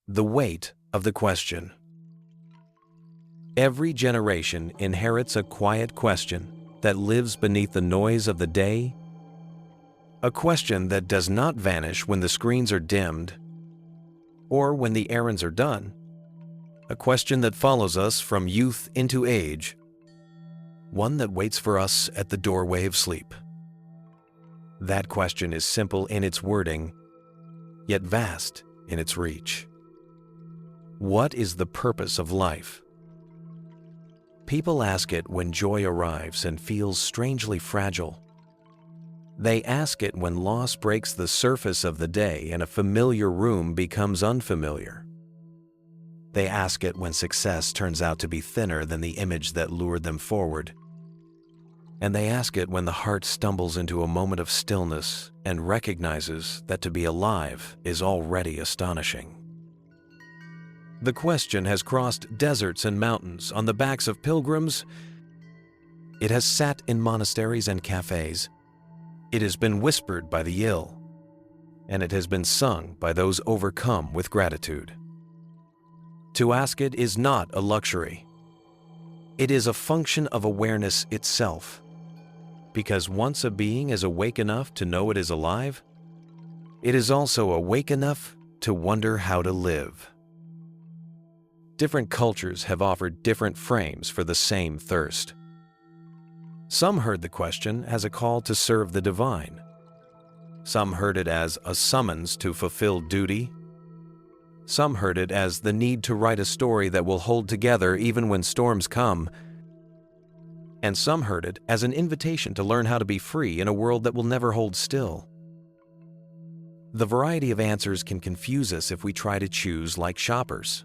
The weight of the question. Every generation inherits a quiet question that lives beneath the noise of the day, a question that does not vanish when the screens are dimmed or when the errands are done, a question that follows us from youth into age, one that waits for us at the doorway of sleep. That question is simple in its wording, yet vast in its reach. What is the purpose of life? People ask it when joy arrives and feels strangely fragile. They ask it when loss breaks the surface of the day and a familiar room becomes unfamiliar. They ask it when success turns out to be thinner than the image that lured them forward. And they ask it when the heart stumbles into a moment of stillness and recognizes that to be alive is already astonishing. The question has crossed deserts and mountains on the backs of pilgrims. It has sat in monasteries and cafes. It has been whispered by the ill, and it has been sung by those overcome with gratitude. To ask it is not a luxury. It is a function of awareness itself, because once a being is awake enough to know it is alive, it is also awake enough to wonder how to live. Different cultures have offered different frames for the same thirst. Some heard the question as a call to serve the divine. Some heard it as a summons to fulfill duty. Some heard it as the need to write a story that will hold together even when storms come. And some heard it as an invitation to learn how to be free in a world that will never hold still. The variety of answers can confuse us if we try to choose like shoppers.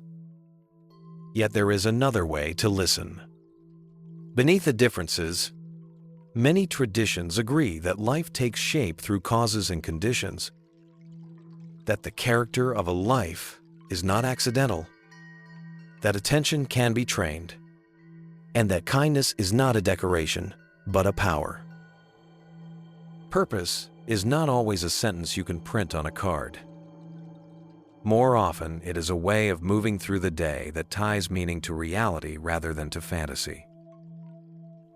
Yet there is another way to listen. Beneath the differences, many traditions agree that life takes shape through causes and conditions, that the character of a life is not accidental, that attention can be trained, and that kindness is not a decoration, but a power. Purpose is not always a sentence you can print on a card. More often, it is a way of moving through the day that ties meaning to reality rather than to fantasy.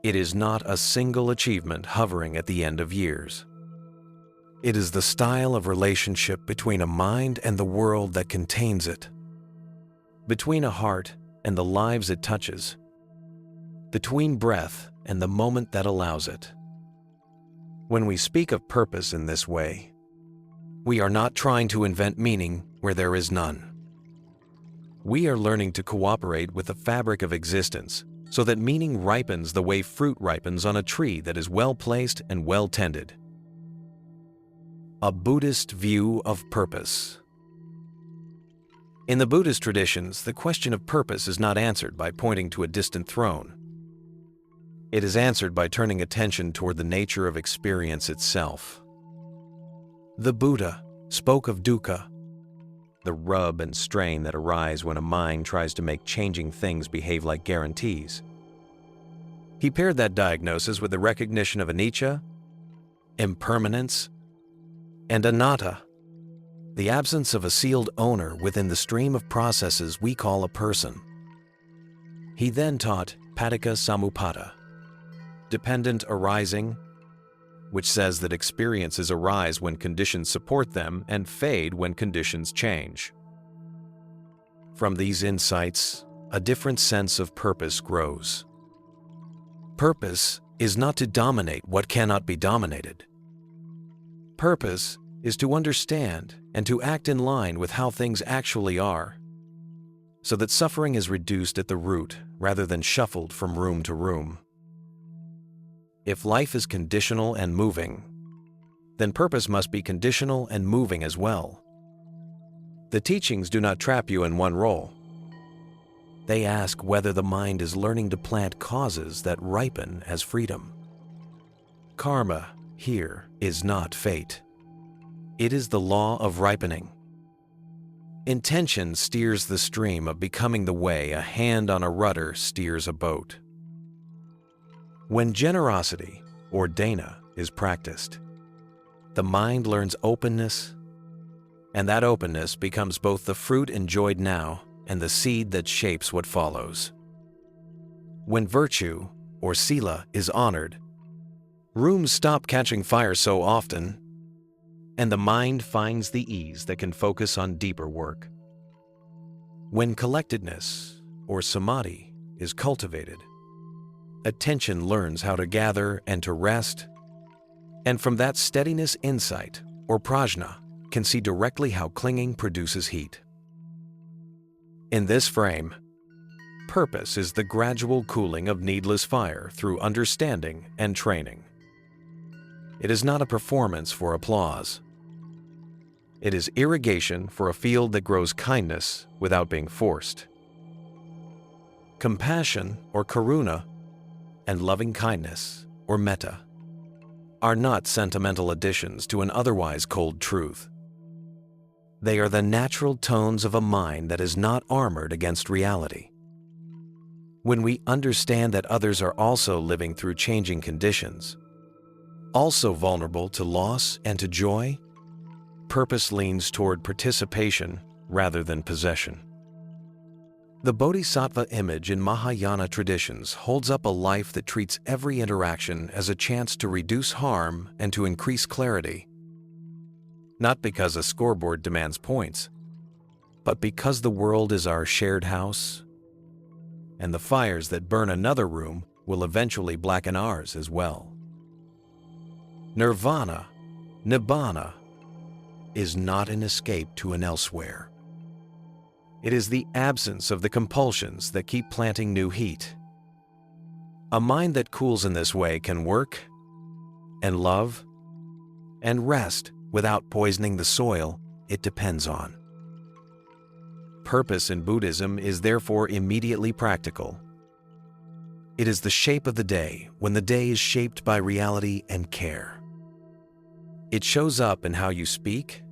It is not a single achievement hovering at the end of years. It is the style of relationship between a mind and the world that contains it, between a heart and the lives it touches, between breath and the moment that allows it. When we speak of purpose in this way, we are not trying to invent meaning where there is none. We are learning to cooperate with the fabric of existence so that meaning ripens the way fruit ripens on a tree that is well placed and well tended. A Buddhist view of purpose. In the Buddhist traditions, the question of purpose is not answered by pointing to a distant throne. It is answered by turning attention toward the nature of experience itself. The Buddha spoke of dukkha, the rub and strain that arise when a mind tries to make changing things behave like guarantees. He paired that diagnosis with the recognition of anicca, impermanence, and anatta, the absence of a sealed owner within the stream of processes we call a person. He then taught paticca samuppada, dependent arising, which says that experiences arise when conditions support them and fade when conditions change. From these insights, a different sense of purpose grows. Purpose is not to dominate what cannot be dominated. Purpose is to understand and to act in line with how things actually are, so that suffering is reduced at the root rather than shuffled from room to room. If life is conditional and moving, then purpose must be conditional and moving as well. The teachings do not trap you in one role. They ask whether the mind is learning to plant causes that ripen as freedom. Karma here is not fate. It is the law of ripening. Intention steers the stream of becoming the way a hand on a rudder steers a boat. When generosity, or dana, is practiced, the mind learns openness, And that openness becomes both the fruit enjoyed now and the seed that shapes what follows. When virtue, or sila, is honored, rooms stop catching fire so often, and the mind finds the ease that can focus on deeper work. When collectedness, or samadhi, is cultivated, attention learns how to gather and to rest, and from that steadiness insight, or prajna, can see directly how clinging produces heat. In this frame, purpose is the gradual cooling of needless fire through understanding and training. It is not a performance for applause. It is irrigation for a field that grows kindness without being forced. Compassion, or karuna, and loving kindness, or metta, are not sentimental additions to an otherwise cold truth. They are the natural tones of a mind that is not armored against reality. When we understand that others are also living through changing conditions, also vulnerable to loss and to joy, purpose leans toward participation rather than possession. The Bodhisattva image in Mahayana traditions holds up a life that treats every interaction as a chance to reduce harm and to increase clarity. Not because a scoreboard demands points, but because the world is our shared house, and the fires that burn another room will eventually blacken ours as well. Nirvana, nibbana, is not an escape to an elsewhere. It is the absence of the compulsions that keep planting new heat. A mind that cools in this way can work and love and rest without poisoning the soil it depends on. Purpose in Buddhism is therefore immediately practical. It is the shape of the day when the day is shaped by reality and care. It shows up in how you speak,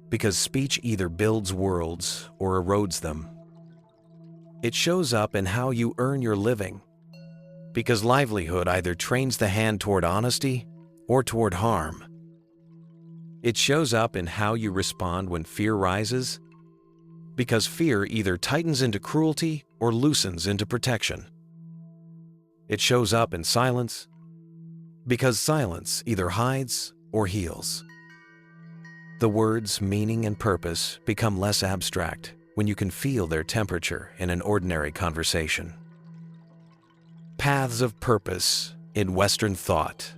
because speech either builds worlds or erodes them. It shows up in how you earn your living, because livelihood either trains the hand toward honesty or toward harm. It shows up in how you respond when fear rises, because fear either tightens into cruelty or loosens into protection. It shows up in silence, because silence either hides or heals. The words meaning and purpose become less abstract when you can feel their temperature in an ordinary conversation. Paths of purpose in Western thought.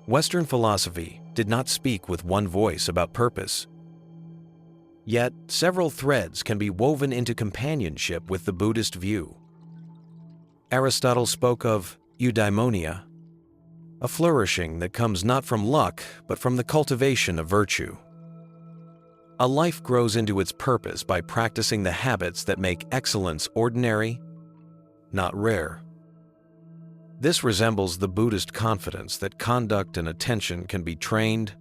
Western philosophy did not speak with one voice about purpose. Yet, several threads can be woven into companionship with the Buddhist view. Aristotle spoke of eudaimonia, a flourishing that comes not from luck, but from the cultivation of virtue. A life grows into its purpose by practicing the habits that make excellence ordinary, not rare. This resembles the Buddhist confidence that conduct and attention can be trained,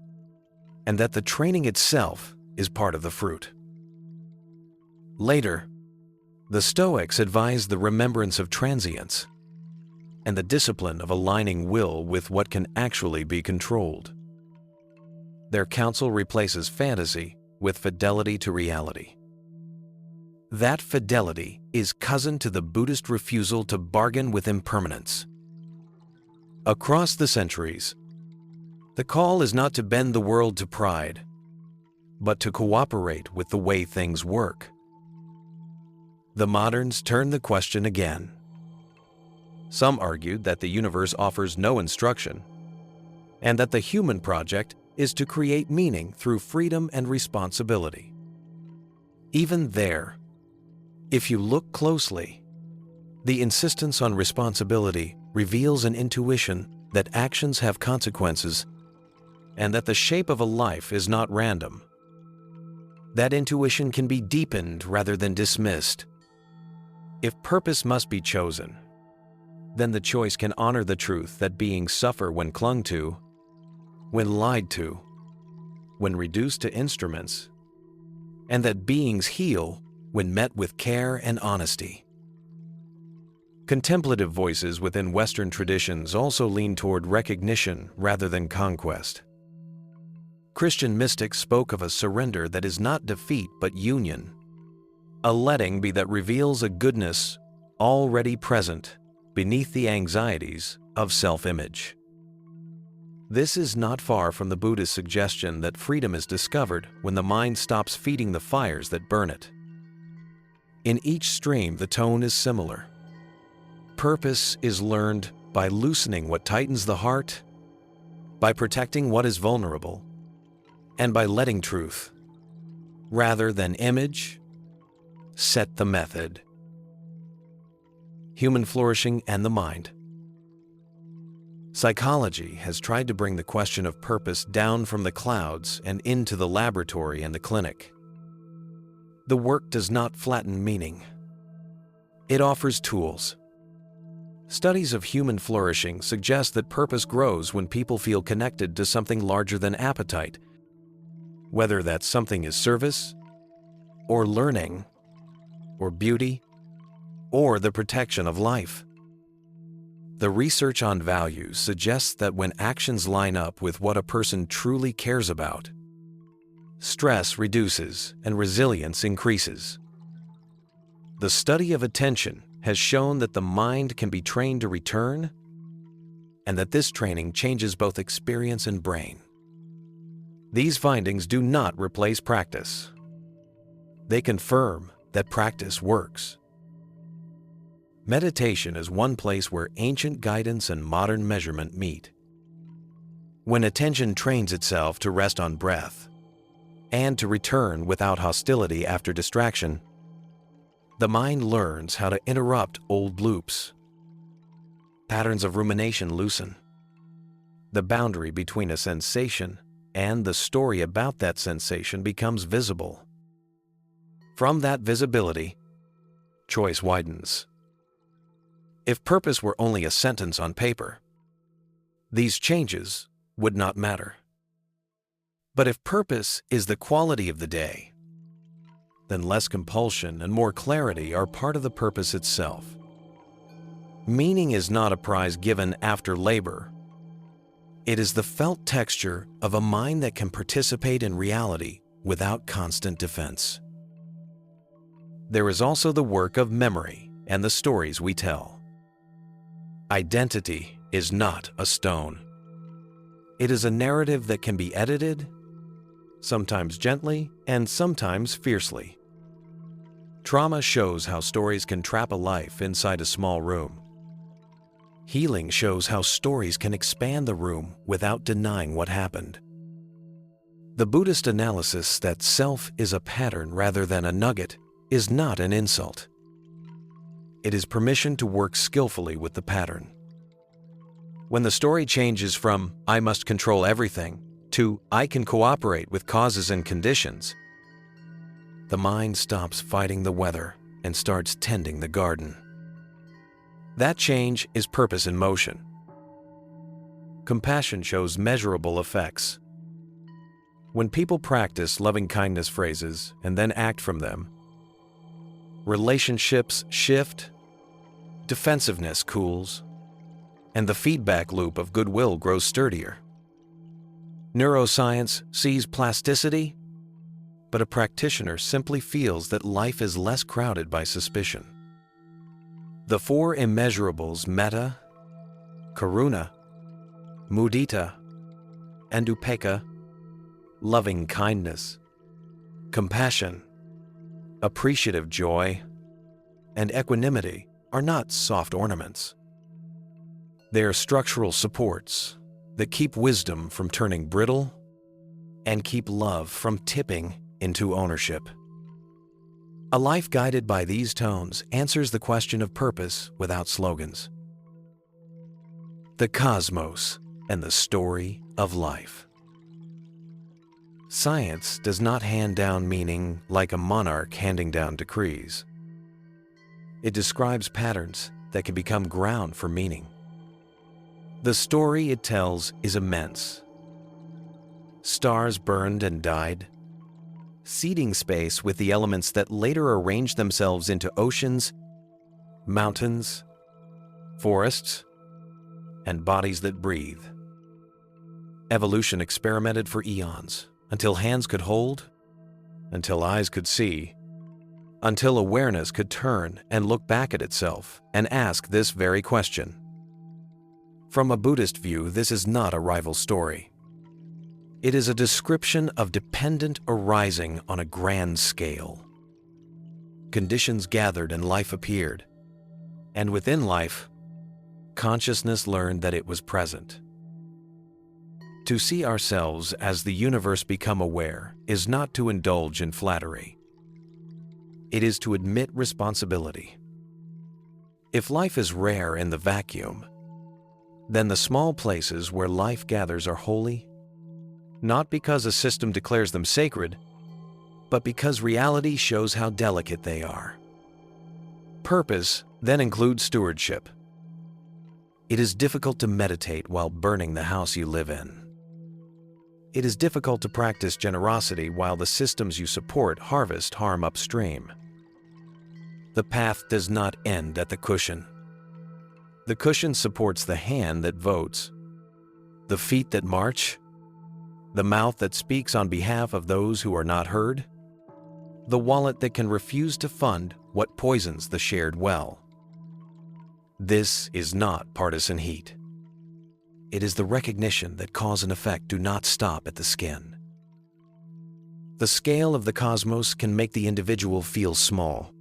and that the training itself is part of the fruit. Later, the Stoics advised the remembrance of transience and the discipline of aligning will with what can actually be controlled. Their counsel replaces fantasy with fidelity to reality. That fidelity is cousin to the Buddhist refusal to bargain with impermanence. Across the centuries, the call is not to bend the world to pride, but to cooperate with the way things work. The moderns turn the question again. Some argued that the universe offers no instruction, and that the human project is to create meaning through freedom and responsibility. Even there, if you look closely, the insistence on responsibility reveals an intuition that actions have consequences and that the shape of a life is not random. That intuition can be deepened rather than dismissed. If purpose must be chosen, then the choice can honor the truth that beings suffer when clung to, when lied to, when reduced to instruments, and that beings heal when met with care and honesty. Contemplative voices within Western traditions also lean toward recognition rather than conquest. Christian mystics spoke of a surrender that is not defeat but union, a letting be that reveals a goodness already present beneath the anxieties of self-image. This is not far from the Buddhist suggestion that freedom is discovered when the mind stops feeding the fires that burn it. In each stream, the tone is similar. Purpose is learned by loosening what tightens the heart, by protecting what is vulnerable, and by letting truth, rather than image, set the method. Human flourishing and the mind. Psychology has tried to bring the question of purpose down from the clouds and into the laboratory and the clinic. The work does not flatten meaning. It offers tools. Studies of human flourishing suggest that purpose grows when people feel connected to something larger than appetite, whether that something is service, or learning, or beauty, or the protection of life. The research on values suggests that when actions line up with what a person truly cares about, stress reduces and resilience increases. The study of attention has shown that the mind can be trained to return, and that this training changes both experience and brain. These findings do not replace practice. They confirm that practice works. Meditation is one place where ancient guidance and modern measurement meet. When attention trains itself to rest on breath and to return without hostility after distraction, the mind learns how to interrupt old loops. Patterns of rumination loosen. The boundary between a sensation and the story about that sensation becomes visible. From that visibility, choice widens. If purpose were only a sentence on paper, these changes would not matter. But if purpose is the quality of the day, then less compulsion and more clarity are part of the purpose itself. Meaning is not a prize given after labor. It is the felt texture of a mind that can participate in reality without constant defense. There is also the work of memory and the stories we tell. Identity is not a stone. It is a narrative that can be edited, sometimes gently and sometimes fiercely. Trauma shows how stories can trap a life inside a small room. Healing shows how stories can expand the room without denying what happened. The Buddhist analysis that self is a pattern rather than a nugget is not an insult. It is permission to work skillfully with the pattern. When the story changes from "I must control everything" to "I can cooperate with causes and conditions," the mind stops fighting the weather and starts tending the garden. That change is purpose in motion. Compassion shows measurable effects. When people practice loving-kindness phrases and then act from them, relationships shift, defensiveness cools, and the feedback loop of goodwill grows sturdier. Neuroscience sees plasticity, but a practitioner simply feels that life is less crowded by suspicion. The four immeasurables metta, karuna, mudita, and upekkha, loving kindness, compassion, appreciative joy, and equanimity are not soft ornaments. They are structural supports that keep wisdom from turning brittle and keep love from tipping into ownership. A life guided by these tones answers the question of purpose without slogans. The cosmos and the story of life. Science does not hand down meaning like a monarch handing down decrees. It describes patterns that can become ground for meaning. The story it tells is immense. Stars burned and died, seeding space with the elements that later arranged themselves into oceans, mountains, forests, and bodies that breathe. Evolution experimented for eons, until hands could hold, until eyes could see, until awareness could turn and look back at itself and ask this very question. From a Buddhist view, this is not a rival story. It is a description of dependent arising on a grand scale. Conditions gathered and life appeared, and within life, consciousness learned that it was present. To see ourselves as the universe become aware is not to indulge in flattery. It is to admit responsibility. If life is rare in the vacuum, then the small places where life gathers are holy, not because a system declares them sacred, but because reality shows how delicate they are. Purpose then includes stewardship. It is difficult to meditate while burning the house you live in. It is difficult to practice generosity while the systems you support harvest harm upstream. The path does not end at the cushion. The cushion supports the hand that votes, the feet that march, the mouth that speaks on behalf of those who are not heard, the wallet that can refuse to fund what poisons the shared well. This is not partisan heat. It is the recognition that cause and effect do not stop at the skin. The scale of the cosmos can make the individual feel small.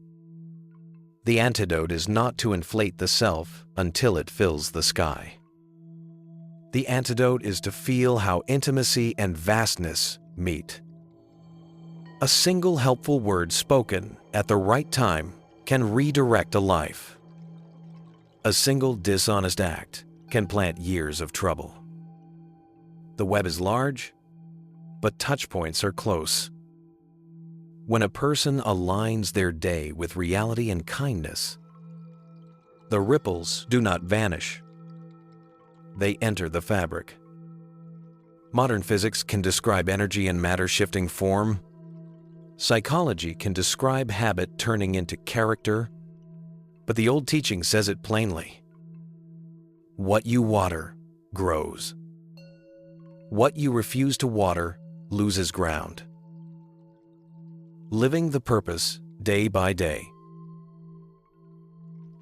The antidote is not to inflate the self until it fills the sky. The antidote is to feel how intimacy and vastness meet. A single helpful word spoken at the right time can redirect a life. A single dishonest act can plant years of trouble. The web is large, but touch points are close. When a person aligns their day with reality and kindness, the ripples do not vanish. They enter the fabric. Modern physics can describe energy and matter shifting form. Psychology can describe habit turning into character, but the old teaching says it plainly. What you water grows. What you refuse to water loses ground. Living the purpose day by day.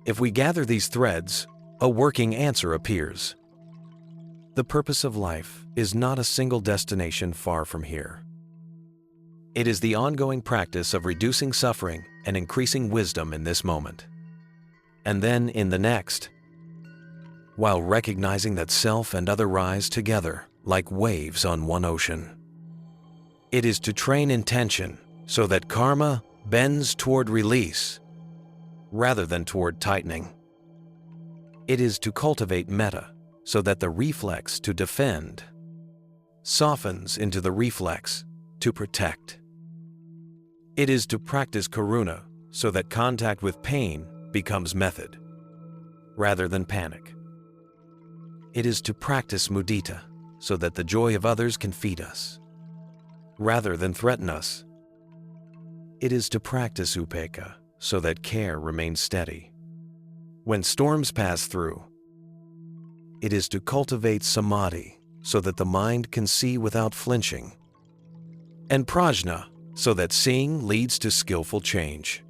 If we gather these threads, a working answer appears. The purpose of life is not a single destination far from here. It is the ongoing practice of reducing suffering and increasing wisdom in this moment, and then in the next, while recognizing that self and other rise together like waves on one ocean. It is to train intention so that karma bends toward release rather than toward tightening. It is to cultivate metta so that the reflex to defend softens into the reflex to protect. It is to practice karuna so that contact with pain becomes method rather than panic. It is to practice mudita so that the joy of others can feed us rather than threaten us. It is to practice upekkha so that care remains steady when storms pass through. It is to cultivate samadhi so that the mind can see without flinching, and prajna so that seeing leads to skillful change.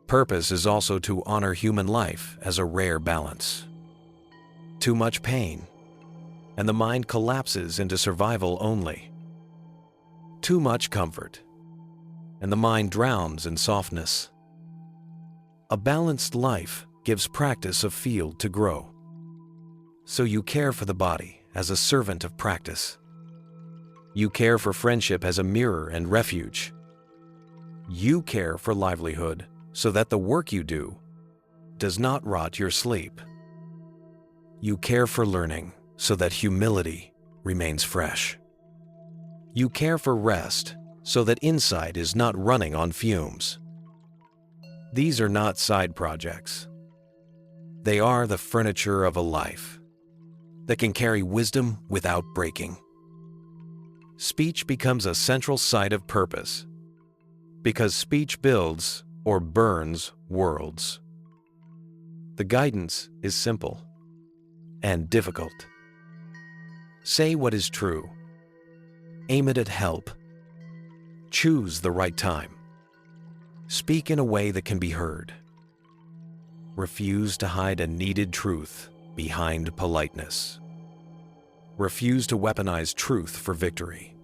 Purpose is also to honor human life as a rare balance. Too much pain, and the mind collapses into survival only. Too much comfort, and the mind drowns in softness. A balanced life gives practice a field to grow. So you care for the body as a servant of practice. You care for friendship as a mirror and refuge. You care for livelihood so that the work you do does not rot your sleep. You care for learning so that humility remains fresh. You care for rest so that insight is not running on fumes. These are not side projects. They are the furniture of a life that can carry wisdom without breaking. Speech becomes a central site of purpose because speech builds or burns worlds. The guidance is simple and difficult. Say what is true. Aim it at help. Choose the right time. Speak in a way that can be heard. Refuse to hide a needed truth behind politeness. Refuse to weaponize truth for victory.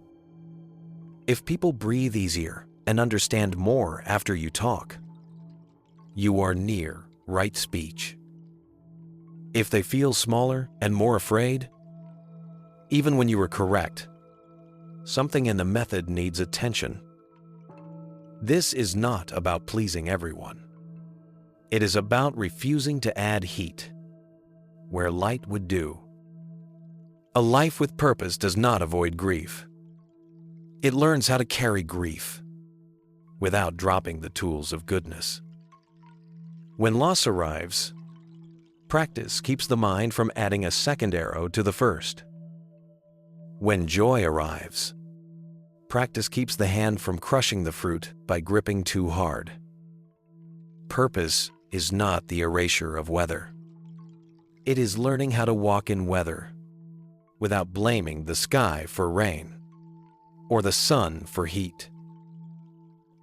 If people breathe easier and understand more after you talk, you are near right speech. If they feel smaller and more afraid, even when you are correct, something in the method needs attention. This is not about pleasing everyone. It is about refusing to add heat where light would do. A life with purpose does not avoid grief. It learns how to carry grief without dropping the tools of goodness. When loss arrives, practice keeps the mind from adding a second arrow to the first. When joy arrives, practice keeps the hand from crushing the fruit by gripping too hard. Purpose is not the erasure of weather. It is learning how to walk in weather without blaming the sky for rain or the sun for heat.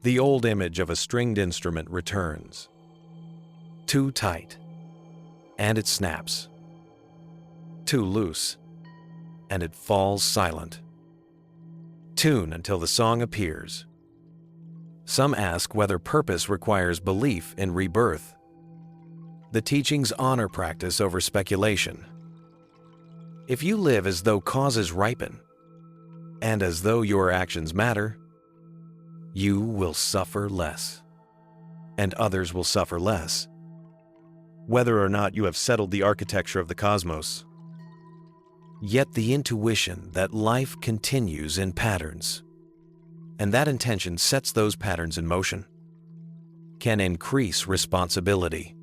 The old image of a stringed instrument returns. Too tight, and it snaps. Too loose, and it falls silent. Tune until the song appears. Some ask whether purpose requires belief in rebirth. The teachings honor practice over speculation. If you live as though causes ripen, and as though your actions matter, you will suffer less, and others will suffer less. Whether or not you have settled the architecture of the cosmos, yet the intuition that life continues in patterns, and that intention sets those patterns in motion, can increase responsibility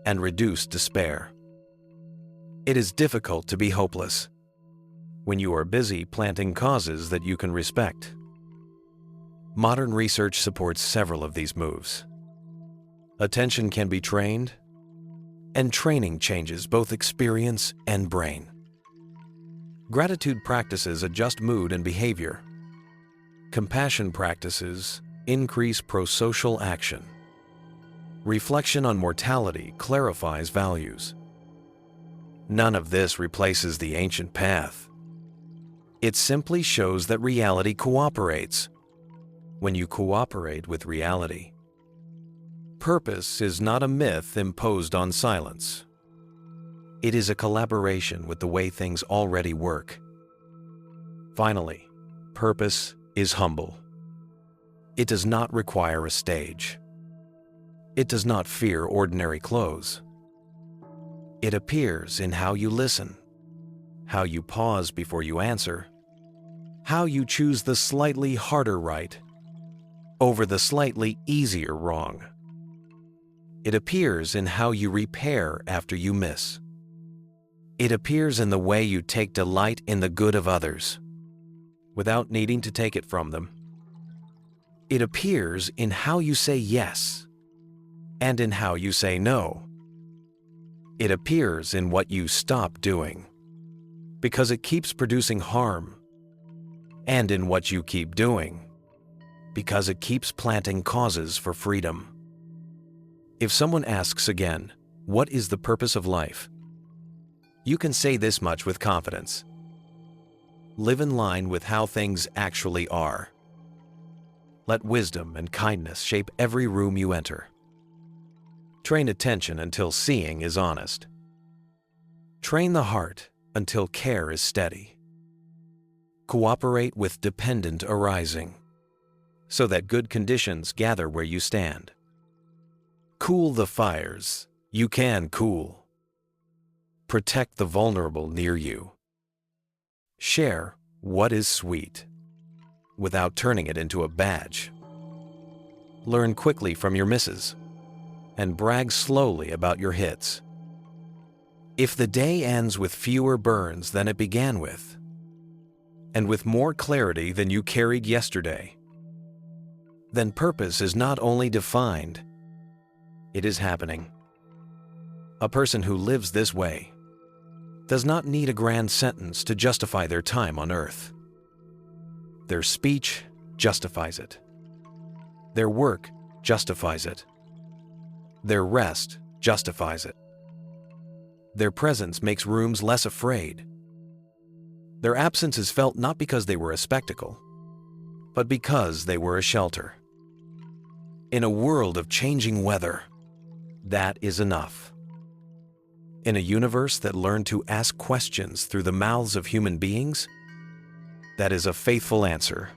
and reduce despair. It is difficult to be hopeless when you are busy planting causes that you can respect. Modern research supports several of these moves. Attention can be trained, and training changes both experience and brain. Gratitude practices adjust mood and behavior. Compassion practices increase prosocial action. Reflection on mortality clarifies values. None of this replaces the ancient path. It simply shows that reality cooperates when you cooperate with reality. Purpose is not a myth imposed on silence. It is a collaboration with the way things already work. Finally, purpose is humble. It does not require a stage. It does not fear ordinary clothes. It appears in how you listen, how you pause before you answer, how you choose the slightly harder right over the slightly easier wrong. It appears in how you repair after you miss. It appears in the way you take delight in the good of others without needing to take it from them. It appears in how you say yes and in how you say no. It appears in what you stop doing because it keeps producing harm, and in what you keep doing because it keeps planting causes for freedom. If someone asks again, what is the purpose of life? You can say this much with confidence. Live in line with how things actually are. Let wisdom and kindness shape every room you enter. Train attention until seeing is honest. Train the heart until care is steady. Cooperate with dependent arising, so that good conditions gather where you stand. Cool the fires you can cool. Protect the vulnerable near you. Share what is sweet without turning it into a badge. Learn quickly from your misses and brag slowly about your hits. If the day ends with fewer burns than it began with, and with more clarity than you carried yesterday, then purpose is not only defined, it is happening. A person who lives this way does not need a grand sentence to justify their time on earth. Their speech justifies it. Their work justifies it. Their rest justifies it. Their presence makes rooms less afraid. Their absence is felt not because they were a spectacle, but because they were a shelter. In a world of changing weather, that is enough. In a universe that learned to ask questions through the mouths of human beings, that is a faithful answer